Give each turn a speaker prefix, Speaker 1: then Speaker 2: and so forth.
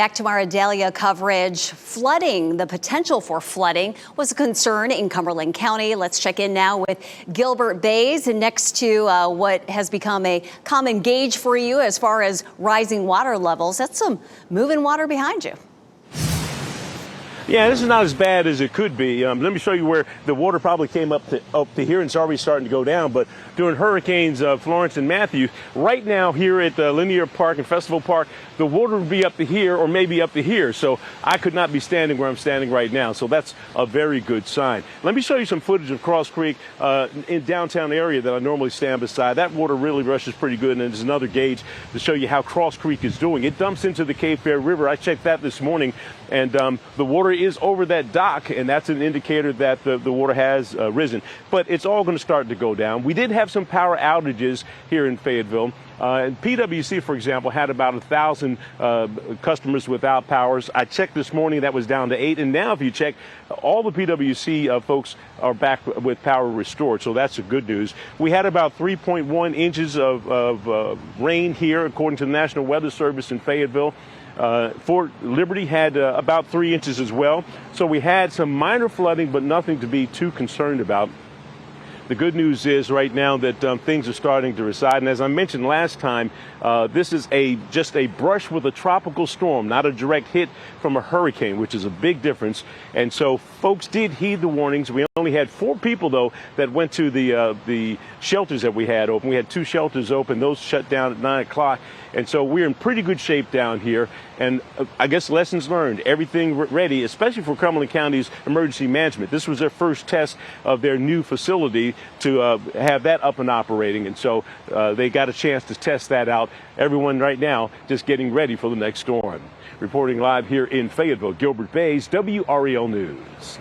Speaker 1: Back to our Idalia coverage. Flooding, the potential for flooding was a concern in Cumberland County. Let's check in now with Gilbert Bays next to what has become a common gauge for you as far as rising water levels. That's some moving water behind you.
Speaker 2: Yeah, this is not as bad as it could be. Let me show you where the water probably came up to here and it's already starting to go down. But during hurricanes Florence and Matthew, right now here at Linear Park and Festival Park, the water would be up to here or maybe up to here. So I could not be standing where I'm standing right now. So that's a very good sign. Let me show you some footage of Cross Creek in downtown area that I normally stand beside. That water really rushes pretty good, and there's another gauge to show you how Cross Creek is doing. It dumps into the Cape Fear River. I checked that this morning, and the water is over that dock, and that's an indicator that the water has risen. But it's all going to start to go down. We did have some power outages here in Fayetteville. And PwC, for example, had about 1,000 customers without powers. I checked this morning, that was down to 8. And now if you check, all the PwC folks are back with power restored. So that's the good news. We had about 3.1 inches of rain here, according to the National Weather Service in Fayetteville. Fort Liberty had about 3 inches as well. So we had some minor flooding, but nothing to be too concerned about. The good news is right now that things are starting to recede. And as I mentioned last time, this is just a brush with a tropical storm, not a direct hit from a hurricane, which is a big difference. And so folks did heed the warnings. We only had 4 people, though, that went to the shelters that we had open. We had 2 shelters open. Those shut down at 9 o'clock. And so we're in pretty good shape down here. And I guess lessons learned, everything ready, especially for Cumberland County's emergency management. This was their first test of their new facility to have that up and operating. And so they got a chance to test that out. Everyone right now just getting ready for the next storm. Reporting live here in Fayetteville, Gilbert Bays, WREL News.